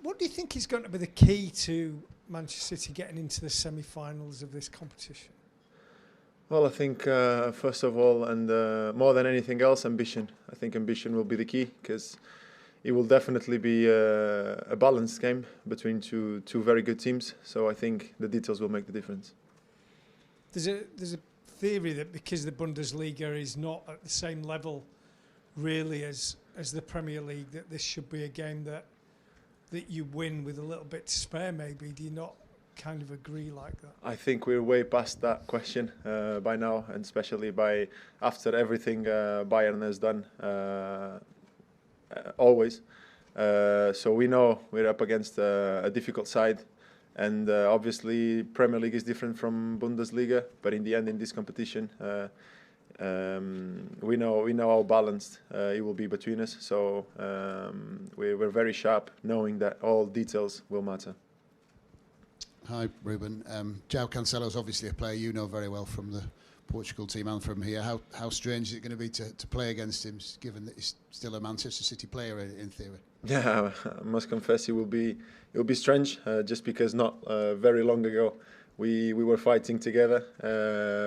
What do you think is going to be the key to Manchester City getting into the semi-finals of this competition? Well, I think first of all, and more than anything else, ambition. I think ambition will be the key, because it will definitely be a balanced game between two very good teams. So I think the details will make the difference. There's a theory that because the Bundesliga is not at the same level, really, as the Premier League, that this should be a game that you win with a little bit to spare. Maybe, do you not kind of agree like that? I think we're way past that question by now, and especially after everything Bayern has done. Always. So we know we're up against a difficult side, and obviously Premier League is different from Bundesliga, but in the end, in this competition, we know how balanced it will be between us. So we're very sharp, knowing that all details will matter. Hi, Ruben. João Cancelo is obviously a player you know very well from the Portugal team and from here. How strange is it going to be to play against him, given that he's still a Manchester City player in theory? Yeah, I must confess it will be strange, just because not very long ago we were fighting together.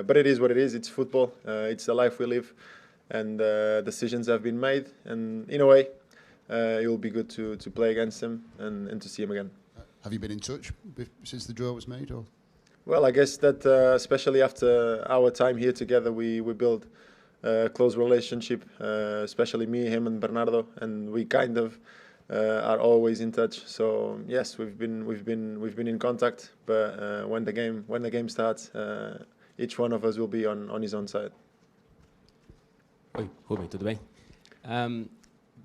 But it is what it is. It's football. It's the life we live, and decisions have been made. And in a way, it will be good to play against him and to see him again. Have you been in touch since the draw was made, or? Well, I guess that especially after our time here together, we built a close relationship, especially me, him, and Bernardo, and we kind of are always in touch. So yes, we've been in contact. But when the game starts, each one of us will be on his own side. Oi, Ruben, tudo bem?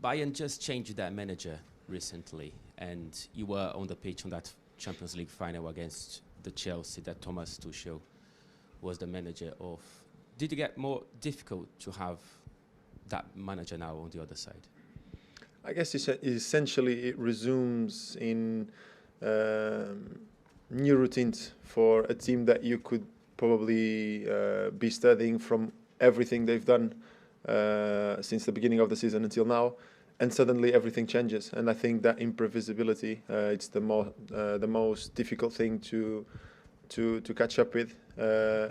Bayern just changed their manager recently, and you were on the pitch on that Champions League final against the Chelsea that Thomas Tuchel was the manager of. Did it get more difficult to have that manager now on the other side? I guess essentially it resumes in new routines for a team that you could probably be studying from everything they've done since the beginning of the season until now. And suddenly everything changes, and I think that imprevisibility it's the most difficult thing to catch up with.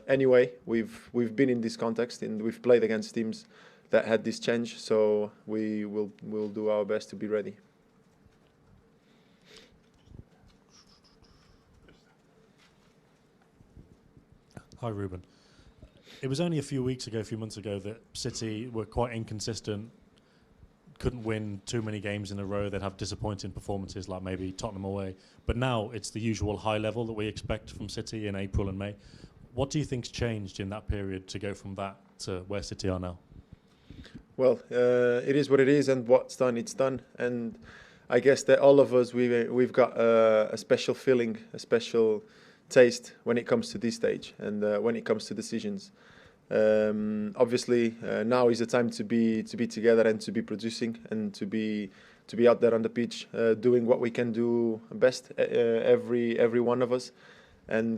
Anyway, we've been in this context, and we've played against teams that had this change, so we'll do our best to be ready. Hi, Ruben. It was only a few months ago, that City were quite inconsistent. Couldn't win too many games in a row. They'd have disappointing performances like maybe Tottenham away. But now it's the usual high level that we expect from City in April and May. What do you think's changed in that period to go from that to where City are now? Well, it is what it is, and what's done, it's done. And I guess that all of us, we've got a special feeling, a special taste when it comes to this stage, and when it comes to decisions. Obviously, now is the time to be together and to be producing and to be out there on the pitch, doing what we can do best, every one of us. And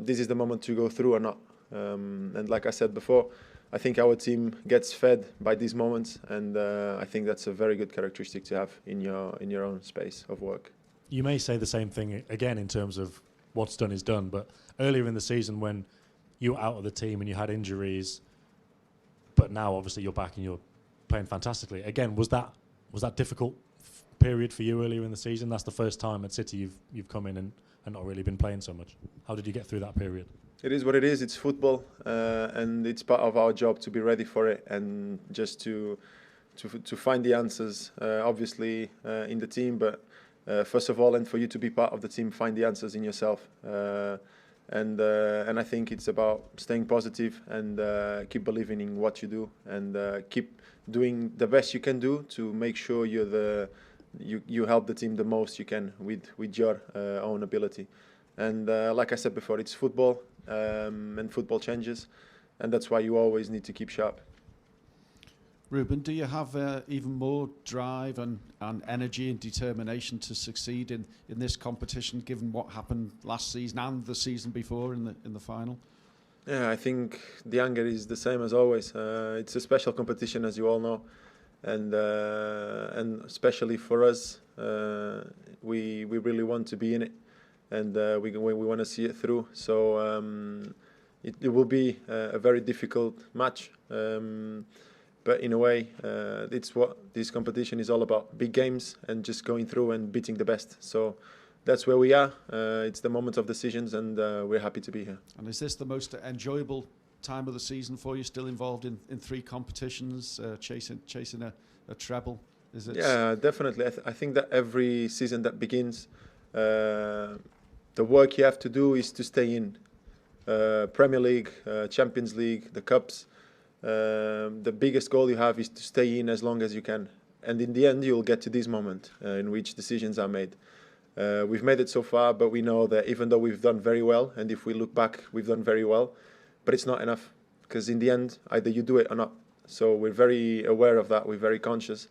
this is the moment to go through or not. And like I said before, I think our team gets fed by these moments, and I think that's a very good characteristic to have in your own space of work. You may say the same thing again in terms of what's done is done, but earlier in the season when you were out of the team and you had injuries, but now obviously you're back and you're playing fantastically. Again, was that difficult period for you earlier in the season? That's the first time at City you've come in and not really been playing so much. How did you get through that period? It is what it is. It's football, and it's part of our job to be ready for it and just to find the answers. Obviously in the team, but first of all, and for you to be part of the team, find the answers in yourself. And I think it's about staying positive and keep believing in what you do, and keep doing the best you can do to make sure you help the team the most you can with your own ability. And like I said before, it's football, and football changes, and that's why you always need to keep sharp. Ruben, do you have even more drive and energy and determination to succeed in this competition, given what happened last season and the season before in the final? Yeah, I think the anger is the same as always. It's a special competition, as you all know, and especially for us, we really want to be in it, and we want to see it through. So it will be a very difficult match, but in a way, it's what this competition is all about: big games and just going through and beating the best. So that's where we are. It's the moment of decisions, and we're happy to be here. And is this the most enjoyable time of the season for you? Still involved in 3 competitions, chasing a treble? Is it? Yeah, definitely. I think that every season that begins, the work you have to do is to stay in. Premier League, Champions League, the Cups. The biggest goal you have is to stay in as long as you can. And in the end, you'll get to this moment in which decisions are made. We've made it so far, but we know that even though we've done very well, and if we look back, we've done very well, but it's not enough, because in the end, either you do it or not. So we're very aware of that, we're very conscious,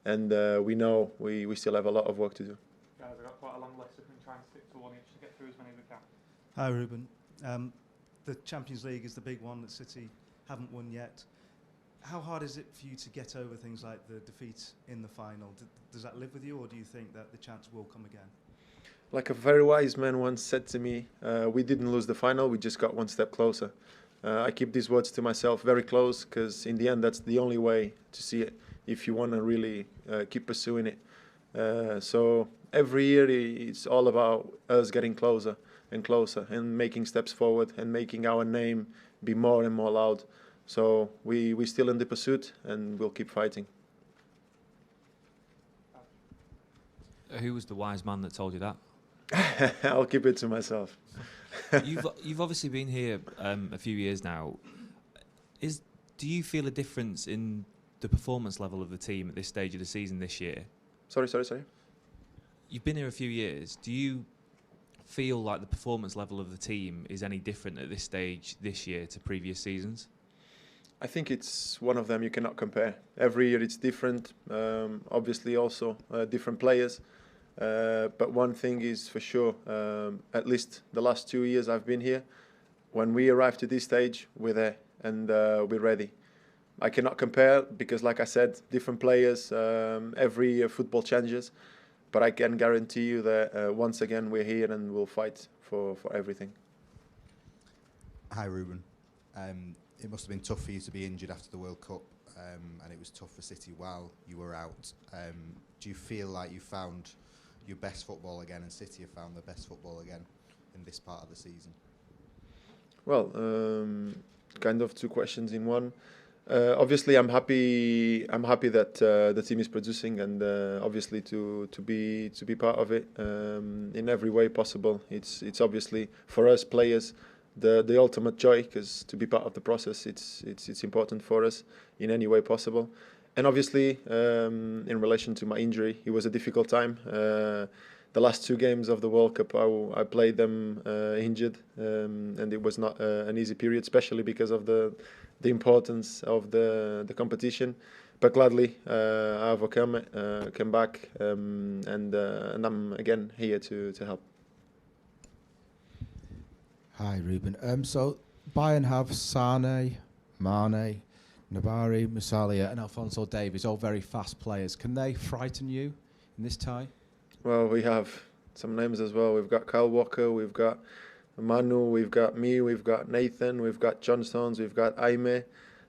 and we know we still have a lot of work to do. Guys, I've got quite a long list, so we can try and stick to one each to get through as many as we can. Hi, Ruben. The Champions League is the big one that City haven't won yet. How hard is it for you to get over things like the defeat in the final? Does that live with you, or do you think that the chance will come again? Like a very wise man once said to me, we didn't lose the final, we just got one step closer. I keep these words to myself, very close, because in the end that's the only way to see it if you want to really keep pursuing it. So every year it's all about us getting closer and closer and making steps forward and making our name be more and more loud. So we're still in the pursuit, and we'll keep fighting. Who was the wise man that told you that? I'll keep it to myself. You've obviously been here a few years now. Do you feel a difference in the performance level of the team at this stage of the season this year? Sorry. You've been here a few years. Do you feel like the performance level of the team is any different at this stage this year to previous seasons? I think it's one of them you cannot compare. Every year it's different. Obviously also different players. But one thing is for sure, at least the last 2 years I've been here, when we arrive to this stage, we're there and we're ready. I cannot compare because, like I said, different players, every year football changes. But I can guarantee you that once again we're here and we'll fight for everything. Hi, Ruben. It must have been tough for you to be injured after the World Cup, and it was tough for City while you were out. Do you feel like you found your best football again, and City have found their best football again in this part of the season? Well, kind of 2 questions in one. Obviously, I'm happy that the team is producing, and obviously to be part of it in every way possible. It's obviously for us players the ultimate joy, because to be part of the process, it's important for us in any way possible. And obviously, in relation to my injury, it was a difficult time. The last 2 games of the World Cup, I played them injured, and it was not an easy period, especially because of the importance of the competition. But gladly, I overcome it, came back, and I'm again here to help. Hi, Ruben. So Bayern have Sane, Mane, Nabari, Musalia and Alphonso Davies, all very fast players. Can they frighten you in this tie? Well, we have some names as well. We've got Kyle Walker, we've got Manu, we've got me, we've got Nathan, we've got John Stones, we've got Aime,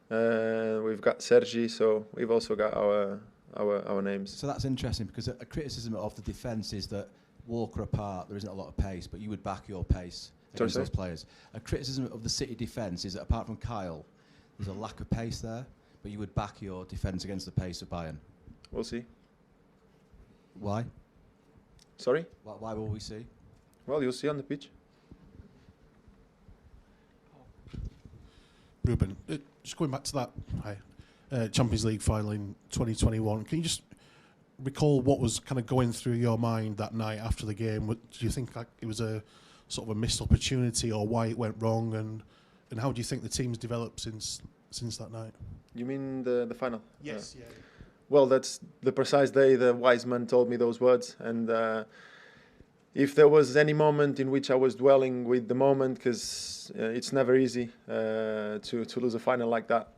we've got Sergi. So we've also got our names. So that's interesting, because a criticism of the defence is that Walker apart, there isn't a lot of pace, but you would back your pace against those players. A criticism of the City defence is that apart from Kyle, there's a lack of pace there, but you would back your defence against the pace of Bayern. We'll see. Why? Sorry? Why will we see? Well, you'll see on the pitch. Ruben, just going back to that Champions League final in 2021, can you just recall what was kind of going through your mind that night after the game? Do you think like it was a sort of a missed opportunity, or why it went wrong, and how do you think the team's developed since that night? You mean the final? Yes, yeah. Well, that's the precise day the wise man told me those words, and if there was any moment in which I was dwelling with the moment, because it's never easy to lose a final like that,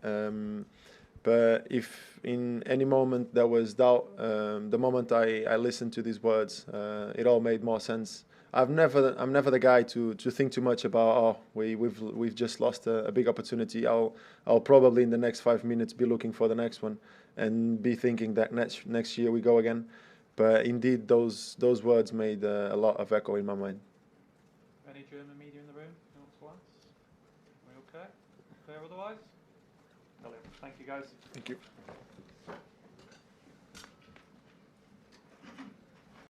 But if in any moment there was doubt, the moment I listened to these words, it all made more sense. I'm never the guy to think too much about we've just lost a big opportunity. I'll probably in the next 5 minutes be looking for the next one and be thinking that next year we go again. But indeed, those words made a lot of echo in my mind. Any German media in the room? You want to ask? Are we okay? Clear otherwise? Brilliant. Thank you, guys. Thank you.